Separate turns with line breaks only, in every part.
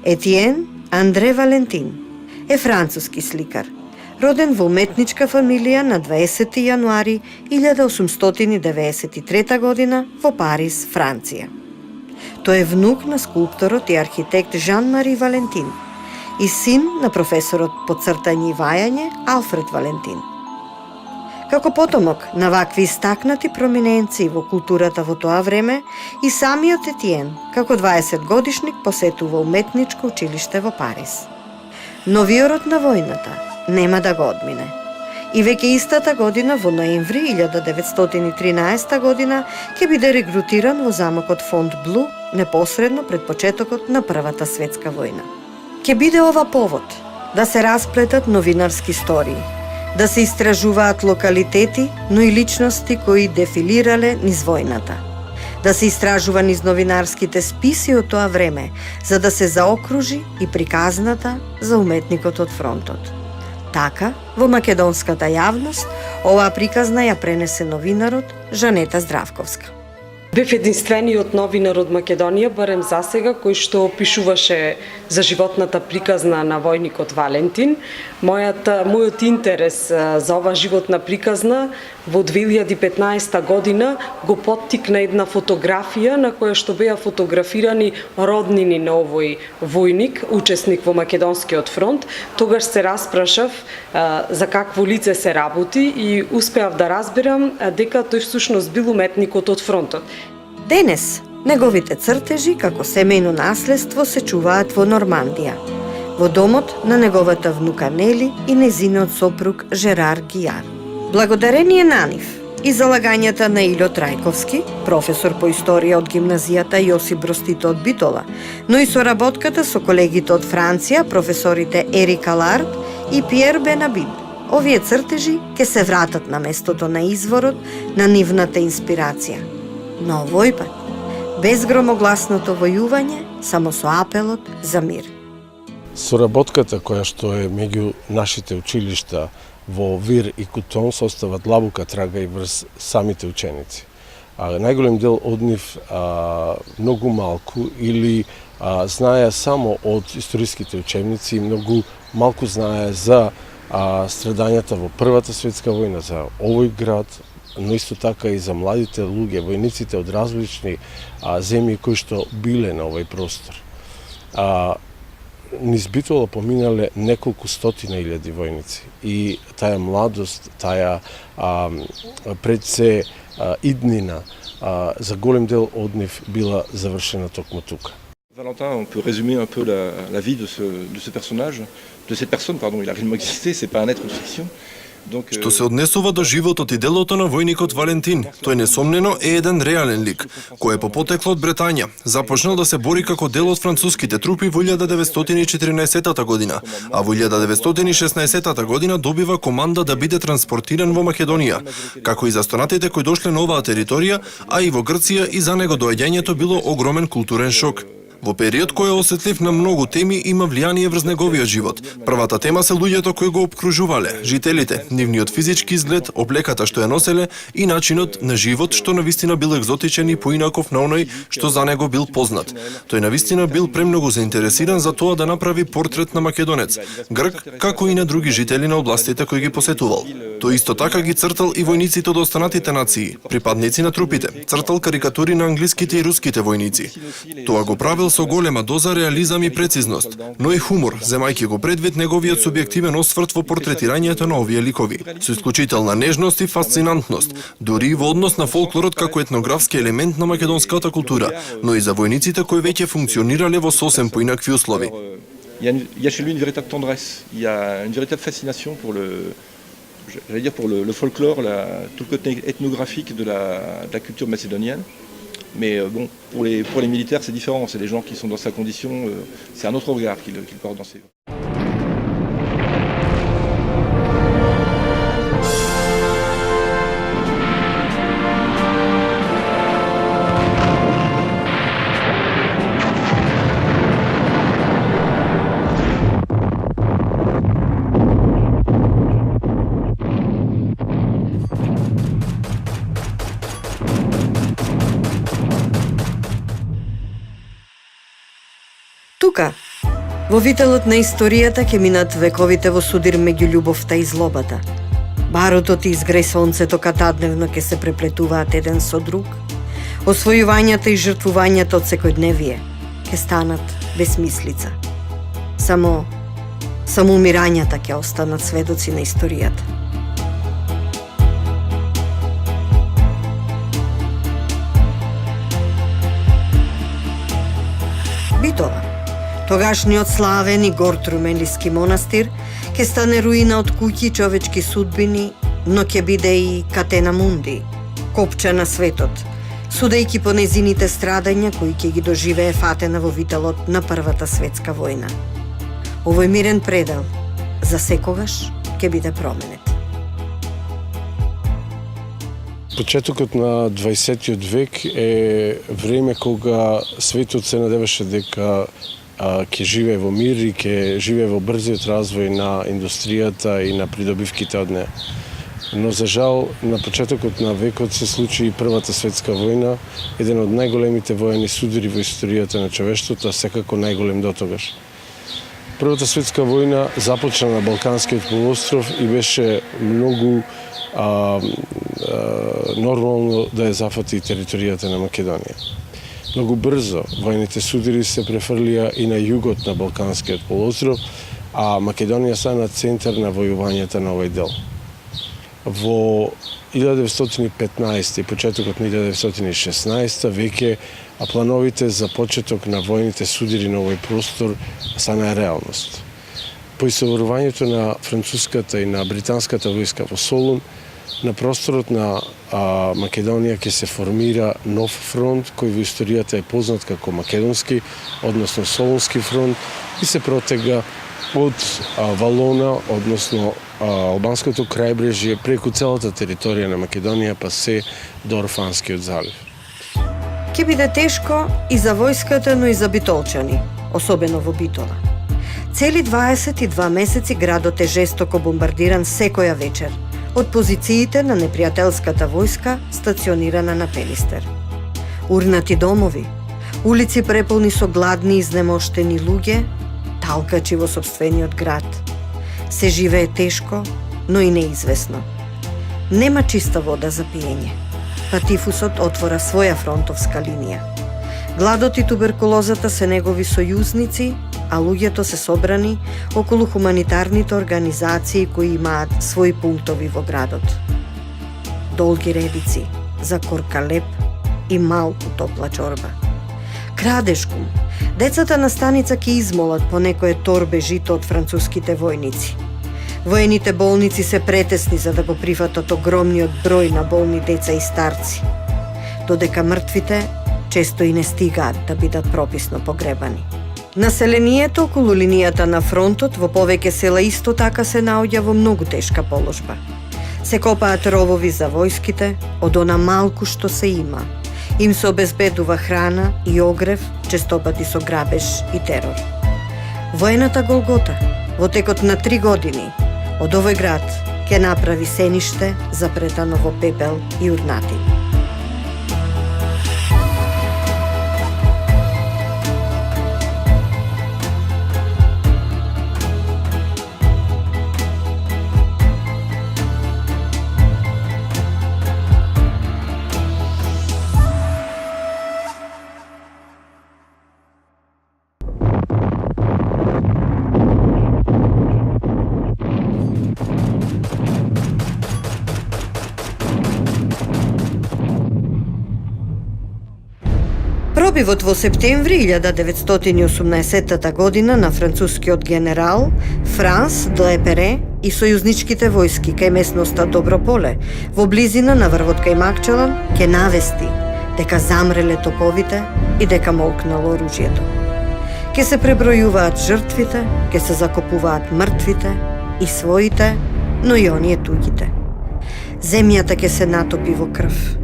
Етиен Андре Валентин е француски сликар, роден во уметничка фамилија на 20 јануари 1893 година во Париз, Франција. Тој е внук на скулпторот и архитект Жан-Мари Валентин и син на професорот по цртање и вајање Алфред Валентин. Како потомок на вакви истакнати проминенции во културата во тоа време, и самиот Етиен, како 20 годишник, посетува уметничко училиште во Париз. Но виорот на војната нема да го одмине. И веќе истата година, во ноември 1913 година, ќе биде регрутиран во замокот Фонтблу непосредно пред почетокот на Првата светска војна. Ќе биде ова повод да се расплетат новинарски истории, да се истражуваат локалитети, но и личности кои дефилирале низ војната, да се истражува низ новинарските списи од тоа време, за да се заокружи и приказната за уметникот од фронтот. Така, во македонската јавност, оваа приказна ја пренесе новинарот Жанета Здравковска.
Бев единствениот новинар од Македонија, барем засега, кој што опишуваше за животната приказна на војникот Валентин. Мојот интерес за оваа животна приказна во 2015 година го поттикна една фотографија на која што беа фотографирани роднини на овој војник, учесник во Македонскиот фронт. Тогаш се распрашав за какво лице се работи и успеав да разберам дека тој всушност бил уметникот од фронтот.
Денес, неговите цртежи како семејно наследство се чуваат во Нормандија, во домот на неговата внука Нели и незиниот сопруг Жерар Гијар. Благодарение на нив и залагањата на Илјо Трајковски, професор по историја од гимназијата Јосип Броз Тито од Битола, но и соработката со колегите од Франција, професорите Ерик Алард и Пиер Бенабид, овие цртежи ќе се вратат на местото на изворот на нивната инспирација. Но овој пат, без громогласното војување, само со апелот за мир.
Соработката која што е меѓу нашите училишта во Вир и Кутон состава длабока трага и врз самите ученици. Најголем дел од нив многу малку или знае само од историските учебници, многу малку знае за страдањата во Првата светска војна, за овој град, но исто така и за младите луѓе, војниците од различни земји кои што биле на овој простор. Низ Битола поминале неколку стотина илјади војници и таа младост, таа пред се иднина за голем дел од нив била завршена токму тука.
Valentin, on peut résumer un peu la vie de ce personnage, de cette personne, pardon, il a réellement existé, c'est pas un être de fiction.
Што се однесува до животот и делото на војникот Валентин, тој несомнено е еден реален лик, кој е по потекло од Бретања. Започнал да се бори како дел од француските трупи во 1914 година, а во 1916 година добива команда да биде транспортиран во Македонија, како и за останатите кои дошле на оваа територија, а и во Грција, и за него доаѓањето било огромен културен шок. Во период кој е осетлив на многу теми, има влијание врз неговиот живот. Првата тема се луѓето кои го обкружувале, жителите, нивниот физички изглед, облеката што ја носеле и начинот на живот што навистина бил екзотичен и поинаков на оној што за него бил познат. Тој навистина бил премногу заинтересиран за тоа да направи портрет на македонец, грк, како и на други жители на областите кои ги посетувал. Тој исто така ги цртал и војниците од останатите нации, припадници на трупите, цртал карикатури на англиските и руските војници. Тоа го правил со голема доза реализам и прецизност, но и хумор, земајќи го предвид неговиот субјективен осврт во портретирањето на овие ликови, со исклучителна нежност и фасцинантност, дури и во однос на фолклорот како етнографски елемент на македонската култура, но и за војниците кои веќе функционирале во сосем поинакви услови.
Il y a chez lui une véritable tendresse, il y a une véritable fascination pour le folklore, tout le côté ethnographique de la culture macédonienne. Mais bon, pour les militaires, c'est différent. C'est des gens qui sont dans sa condition. C'est un autre regard qu'il porte dans ses...
Тука, Во вителот на историјата ќе минат вековите во судир меѓу љубовта и злобата. Барутот и изгреј сонцето катадневно ќе се преплетуваат еден со друг. Освојувањата и жртвувањата од секојдневие ќе станат безмислица. Само умирањата ќе останат сведоци на историјата. Битола, тогашниот славен и горд румелиски монастир, ќе стане руина од куќи и човечки судбини, но ќе биде и катена мунди, копча на светот, судејќи по незините страдања кои ќе ги доживее Фатена во вителот на Првата светска војна. Овој мирен предел за секогаш ќе биде променет.
Почетокот на 20 век е време кога светот се надеваше дека ќе живее во мир и ќе живее во брзиот развој на индустријата и на придобивките од неа. Но за жал, на почетокот на векот се случи и Првата светска војна, еден од најголемите воени судири во историјата на човештвото, а секако најголем дотогаш. Првата светска војна започна на Балканскиот полуостров и беше многу нормално да ја зафати територијата на Македонија. Многу брзо војните судири се префрлија и на југот на Балканскиот полуостров, а Македонија стана центар на војувањата на овој дел. Во 1915 и почетокот на 1916 веќе плановите за почеток на војните судири на овој простор стана реалност. По исоварувањето на француската и на британската војска во Солун, на просторот на Македонија ќе се формира нов фронт кој во историјата е познат како Македонски, односно Солунски фронт, и се протега од Валона, односно албанското крајбрежје, преку целата територија на Македонија, па се до Орфанскиот залив.
Ќе биде тешко и за војската, но и за битолчани, особено во Битола. Цели 22 месеци градот е жестоко бомбардиран секоја вечер од позициите на непријателската војска стационирана на Пелистер. Урнати домови, улици преполни со гладни и изнемоштени луѓе, талкачи во сопствениот град. Се живее тешко, но и неизвестно. Нема чиста вода за пиење, па тифусот отвора своја фронтовска линија. Гладот и туберкулозата се негови сојузници, а луѓето се собрани околу хуманитарните организации кои имаат своји пунктови во градот. Долги редици за коркалеп и малку топла чорба. Крадешкум, децата на станица ќе измолат по некое торбе жито од француските војници. Воените болници се претесни за да го прифатат огромниот број на болни деца и старци, додека мртвите често и не стигаат да бидат прописно погребани. Населението околу линијата на фронтот во повеќе села исто така се наоѓа во многу тешка положба. Се копаат ровови за војските, од она малку што се има. Им се обезбедува храна и огрев, честопати со грабеж и терор. Воената Голгота, во текот на 3 години, од овој град ќе направи сениште запретано во пепел и урнати. Пробивот во септември 1918 година на францускиот генерал Франс Длепере и сојузничките војски кај местноста Доброполе во близина на врвот кај Макчалан ќе навести дека замреле топовите и дека молкнало оружјето. Ќе се пребројуваат жртвите, ќе се закопуваат мртвите и своите, но и оние туѓите. Земјата ќе се натопи во крв.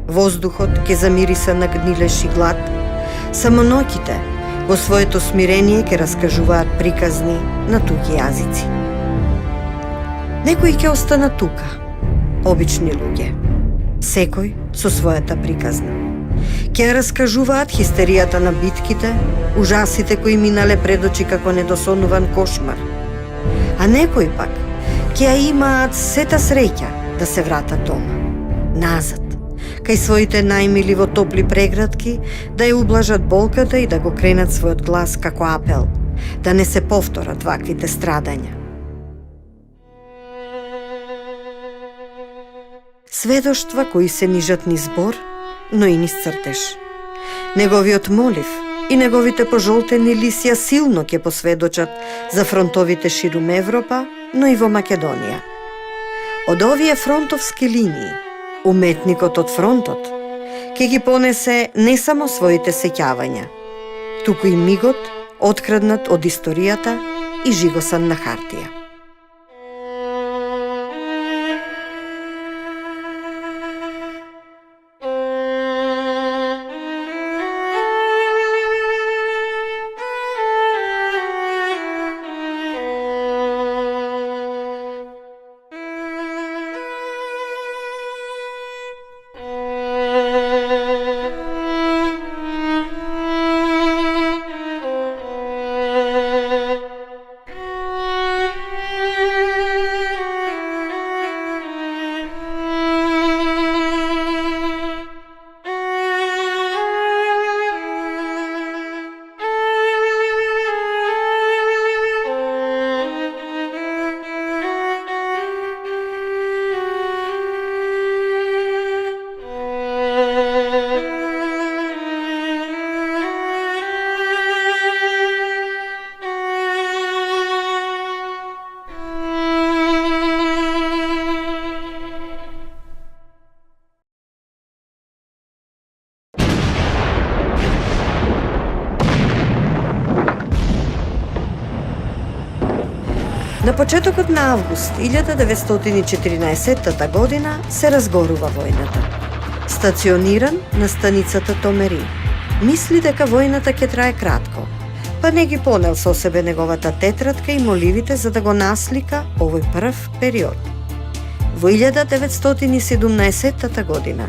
Воздухот ќе замириса на гнилеш и глад. Само ноќите во своето смирение ќе раскажуваат приказни на туѓи јазици. Некои ќе останат тука, обични луѓе, секој со својата приказна. Ќе ја раскажуваат хистеријата на битките, ужасите кои минале пред очи како недосонуван кошмар. А некои пак ќе ја имаат сета среќа да се вратат дома, назад, кај своите најмили во топли преградки, да ја ублажат болката и да го кренат својот глас како апел, да не се повторат ваквите страдања. Сведоштва кои се нижат низ збор, но и низ цртеж. Неговиот молив и неговите пожолтени лисја силно ќе посведочат за фронтовите ширум Европа, но и во Македонија. Од овие фронтовски линии, уметникот од фронтот ќе ги понесе не само своите сеќавања, туку и мигот откраднат од историјата и жигосан на хартија. На почетокот на август 1914 година се разгорува војната. Стациониран на станицата Томери, мисли дека војната ќе трае кратко, па не ги понел со себе неговата тетрадка и моливите за да го наслика овој прв период. Во 1917 година,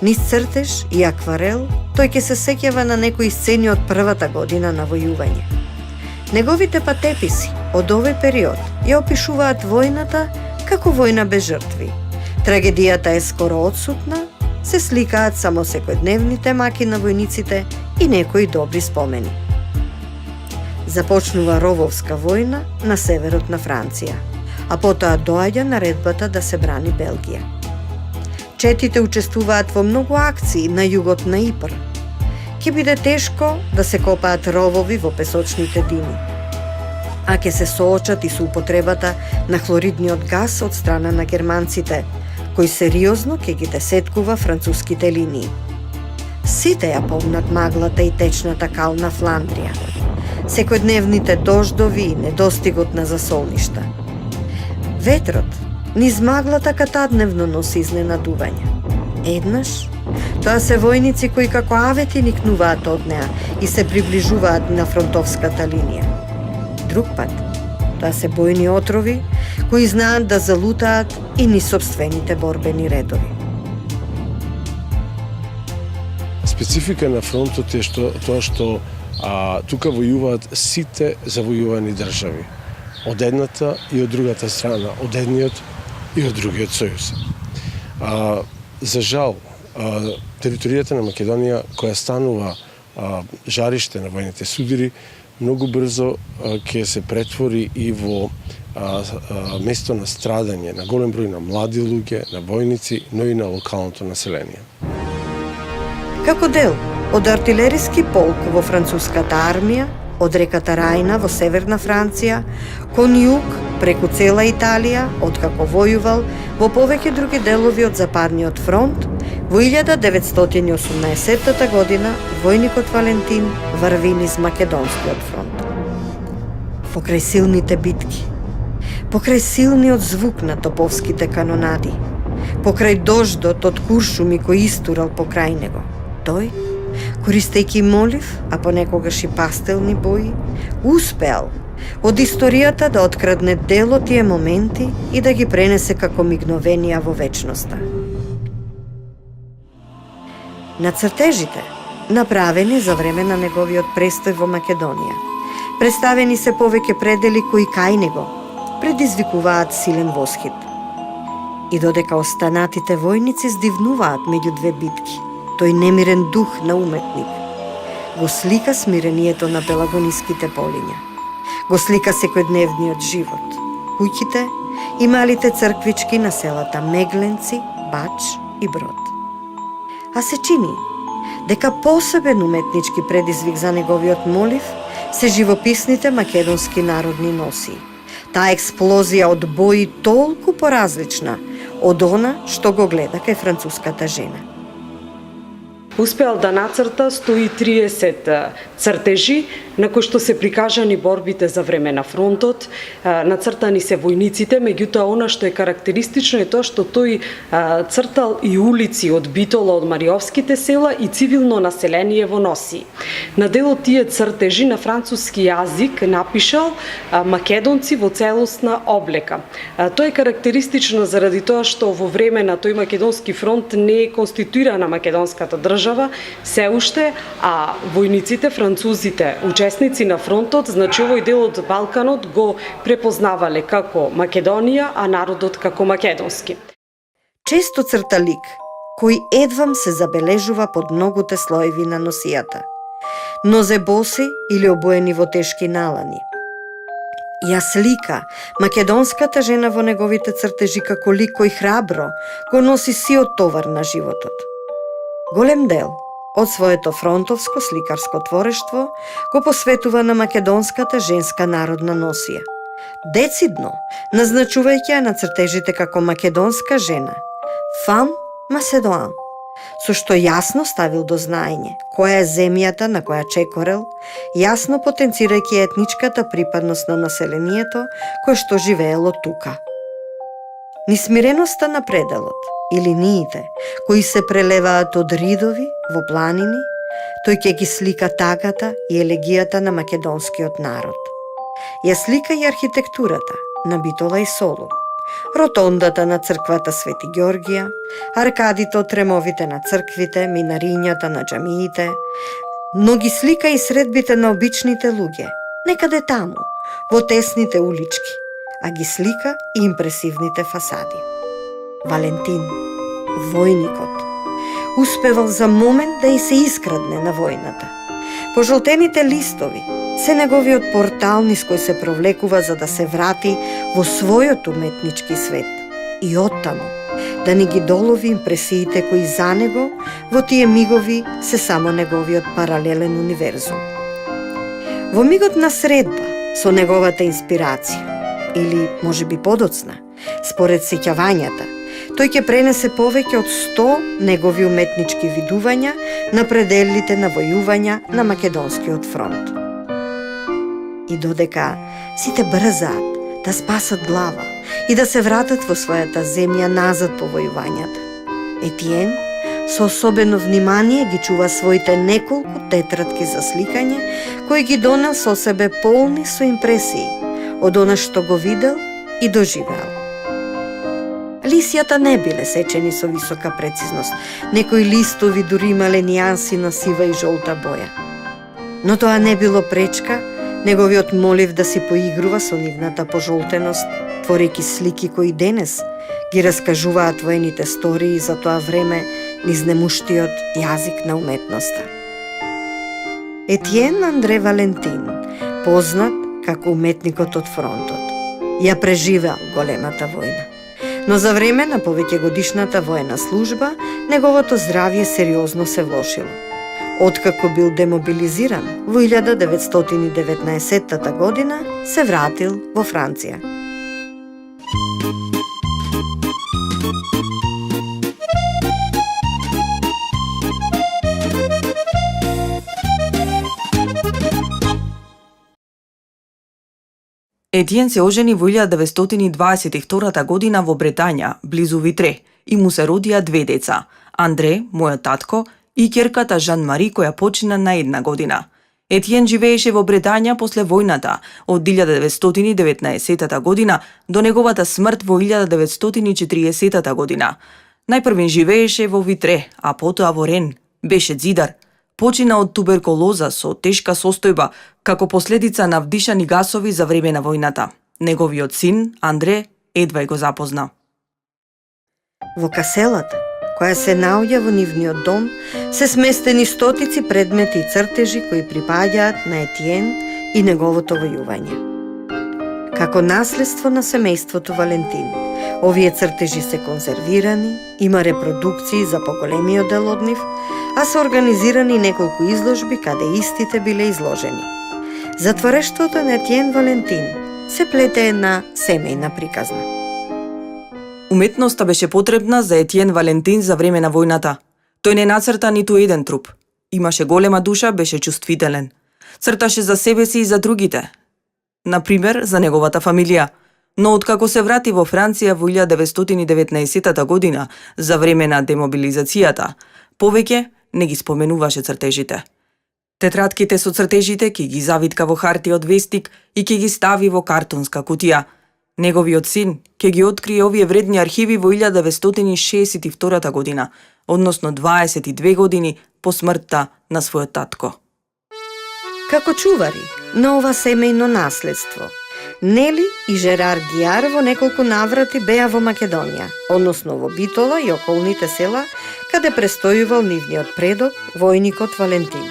низ цртеж и акварел, тој ќе се сеќава на некои сцени од првата година на војување. Неговите патеписи од овој период ја опишуваат војната како војна без жртви. Трагедијата е скоро отсутна, се сликаат само секојдневните маки на војниците и некои добри спомени. Започнува рововска војна на северот на Франција, а потоа доаѓа наредбата да се брани Белгија. Четите учествуваат во многу акции на југот на Ипр. Ќе биде тешко да се копаат ровови во песочните дини, а ќе се соочат и со употребата на хлоридниот газ од страна на германците, кој сериозно ќе ги десеткува француските линии. Сите ја помнат маглата и течната кална Фландрија, секојдневните дождови и недостигот на засолништа. Ветрот низ маглата катадневно носи изненадување. Еднаш, тоа се војници кои како авети никнуваат од неа и се приближуваат на фронтовската линија. Друг пат, тоа се бојни отрови кои знаат да залутаат и низ собствените борбени редови.
Специфика на фронтот е тоа што тука војуваат сите завојувани држави. Од едната и од другата страна, од едниот и од другиот сојуз. За жал, територијата на Македонија, која станува жариште на војните судири, многу брзо ќе се претвори и во место на страдање на голем број на млади луѓе, на војници, но и на локалното население.
Како дел од артилериски полк во француската армија, од реката Рајна во северна Франција, кон југ преку цела Италија, откако војувал во повеќе други делови од Западниот фронт, во 1918 година војникот Валентин врви низ Македонскиот фронт. Покрај силните битки, покрај силниот звук на топовските канонади, покрај дождот од куршуми кој истурал покрај него, тој, користејќи молив, а понекогаш и пастелни бои, успеал од историјата да открадне дел од тие моменти и да ги пренесе како мигновенија во вечноста. На цртежите направени за време на неговиот престој во Македонија. Представени се повеќе предели кои кај него предизвикуваат силен восхит. И додека останатите војници здивнуваат меѓу две битки, тој немирен дух на уметник го слика смирението на пелагониските полиња. Го слика секојдневниот живот, куќите и малите црквички на селата Мегленци, Бач и Брод. А се чини дека посебен уметнички предизвик за неговиот молив се живописните македонски народни носи. Таа експлозија од бои толку поразлична од она што го гледа кај француската жена.
Успеал да нацрта 130 цртежи на кои што се прикажани борбите за време на фронтот, нацртани се војниците, меѓутоа она што е карактеристично е тоа што тој цртал и улици од Битола, од Мариовските села и цивилно население во Носи. На дел од тие цртежи на француски јазик напишал македонци во целосна облека. Тоа е карактеристично заради тоа што во време на тој македонски фронт не е конституирана македонската држава се уште, а војниците, французите, учесници на фронтот, значи овој дел од Балканот го препознавале како Македонија, а народот како македонски.
Често црта лик, кој едвам се забележува под многуте слоеви на носијата. Нозе боси или обоени во тешки налани. Ја слика македонската жена во неговите цртежи како лик кој храбро го носи сиот товар на животот. Голем дел од своето фронтовско сликарско творештво го посветува на македонската женска народна носија, децидно назначувајќи ја на цртежите како македонска жена, фам Маседоан, со што јасно ставил до знаење која е земјата на која чекорел, јасно потенцирајќи етничката припадност на населението кое што живеело тука. Нисмиреноста на пределот и линиите кои се прелеваат од ридови во планини, тој ќе ги слика тагата и елегијата на македонскиот народ. Ја слика и архитектурата на Битола и Солун, ротондата на црквата Свети Ѓоргија, аркадите од тремовите на црквите, минарињата на џамиите, но ги слика и средбите на обичните луѓе, некаде таму, во тесните улички, а ги слика и импресивните фасади. Валентин, војникот, успевал за момент да и се искрадне на војната. Пожолтените листови се неговиот портал низ кој се провлекува за да се врати во својот уметнички свет и оттаму да ни ги долови импресиите кои за него во тие мигови се само неговиот паралелен универзум. Во мигот на средба со неговата инспирација, или можеби подоцна, според сеќавањата, тој ќе пренесе повеќе од 100 негови уметнички видувања на пределите на војувања на Македонскиот фронт. И додека сите брзаат да спасат глава и да се вратат во својата земја назад по војувањата, Етиен со особено внимание ги чува своите неколку тетрадки за сликање, кои ги донел со себе полни со импресии од она што го видел и доживеал. Лисјата не биле сечени со висока прецизност, некои листови дури имале нијанси на сива и жолта боја. Но тоа не било пречка неговиот молив да си поигрува со нивната пожолтеност, творејќи слики кои денес ги раскажуваат воените стории за тоа време низ немуштиот јазик на уметноста. Етиен Андре Валентин, познат како уметникот од фронтот, ја преживеал големата војна. Но за време на повеќегодишната воена служба, неговото здравје сериозно се влошило. Откако бил демобилизиран во 1919 година, се вратил во Франција.
Етиен се ожени во 1922 година во Бретања, близу Витре, и му се родија две деца, Андре, мојот татко, и ќерката Жан Мари, која почина на 1 година. Етиен живееше во Бретања после војната од 1919 година до неговата смрт во 1940 година. Најпрвен живееше во Витре, а потоа во Рен. Беше ѕидар. почина од туберкулоза со тешка состојба како последица на вдишани гасови за време на војната. Неговиот син, Андре, едва го запозна.
Во каселата, која се наоѓа во нивниот дом, се сместени стотици предмети и цртежи кои припаѓаат на Етиен и неговото војување. Како наследство на семејството Валентин, овие цртежи се конзервирани, има репродукции за поголемиот дел од нив, а се организирани неколку изложби каде истите биле изложени. За творештвото на Етиен Валентин се плете една семејна приказна.
Уметноста беше потребна за Етиен Валентин за време на војната. Тој не нацрта ниту еден труп. Имаше голема душа, беше чувствителен. Црташе за себе си и за другите. Например, за неговата фамилија. Но откако се врати во Франција во 1919 година, за време на демобилизацијата, повеќе не ги споменуваше цртежите. Тетратките со цртежите ќе ги завитка во хартија од вестик и ќе ги стави во картонска кутија. Неговиот син ќе ги открие овие вредни архиви во 1962 година, односно 22 години по смртта на својот татко.
Како чувари на ова семејно наследство, Нели и Жерар Гиар во неколку наврати беа во Македонија, односно во Битола и околните села, каде престојувал нивниот предок, војникот Валентин,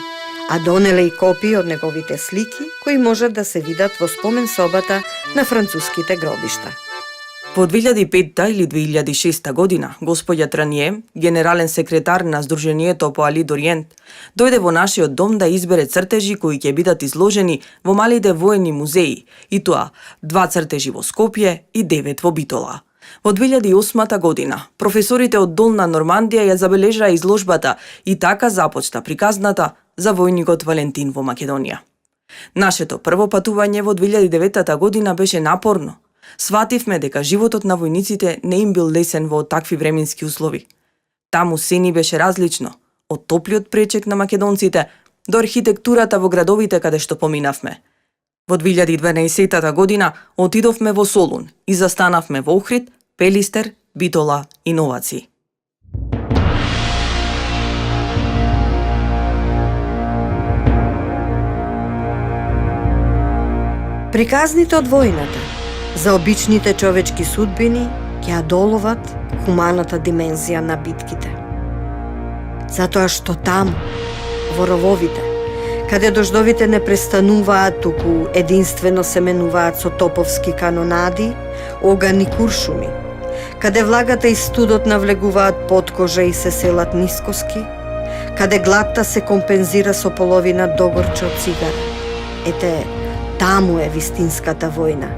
а донеле и копии од неговите слики, кои можат да се видат во спомен собата на француските гробишта.
Во 2005 или 2006 година, господја Транје, генерален секретар на Сдруженијето по Али Дориент, дојде во нашиот дом да избере цртежи кои ќе бидат изложени во малите воени музеи, и тоа 2 цртежи во Скопје и 9 во Битола. Во 2008 година, професорите од Долна Нормандија ја забележаа изложбата и така започна приказната за војникот Валентин во Македонија. Нашето прво патување во 2009 година беше напорно. Свативме дека животот на војниците не им бил лесен во такви временски услови. Таму се ни беше различно, од топлиот пречек на македонците до архитектурата во градовите каде што поминавме. Во 2012 година отидовме во Солун и застанавме во Охрид, Пелистер, Битола и Новаци.
Приказните од војната за обичните човечки судбини ќе ја доловат хуманата димензија на битките. Затоа што таму, во рововите, каде дождовите не престануваат, туку единствено се менуваат со топовски канонади, огани куршуми, каде влагата и студот навлегуваат под кожа и се селат нискоски, каде гладта се компензира со половина догорче од цигара. Ете, таму е вистинската војна,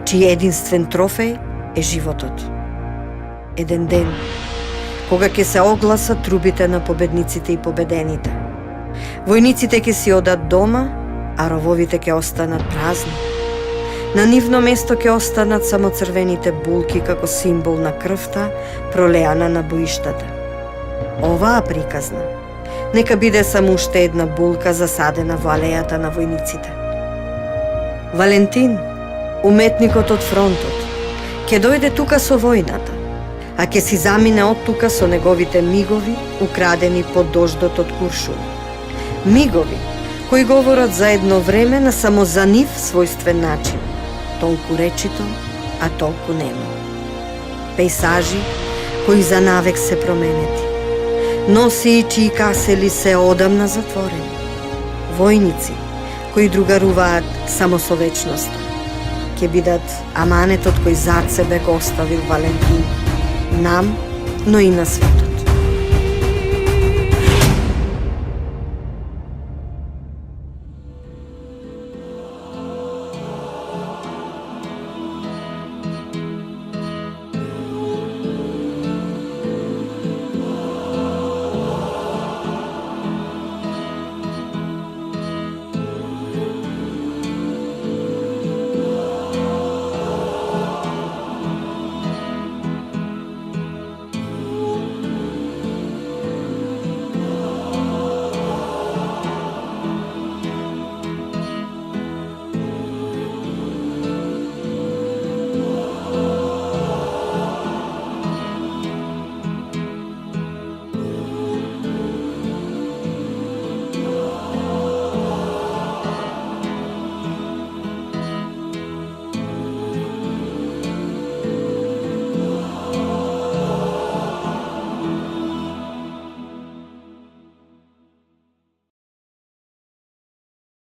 чиј единствен трофеј е животот. Еден ден, кога ќе се огласат трубите на победниците и победените, војниците ќе си одат дома, а рововите ќе останат празни. На нивно место ќе останат само црвените булки како символ на крвта пролеана на боиштата. Оваа приказна нека биде само уште една булка засадена во алејата на војниците. Валентин, уметникот од фронтот, ќе дојде тука со војната, а ќе си замине од тука со неговите мигови украдени под дождот од куршуми. Мигови кои говорат за едно време на само за нив својствен начин, толку речито, а толку немо. Пейсажи кои за навек се променети, носи чии касели се одамна затворени, војници кои другаруваат само со вечноста, ќе бидат аманетот кој зад себе го оставил Валентин, нам, но и на светот.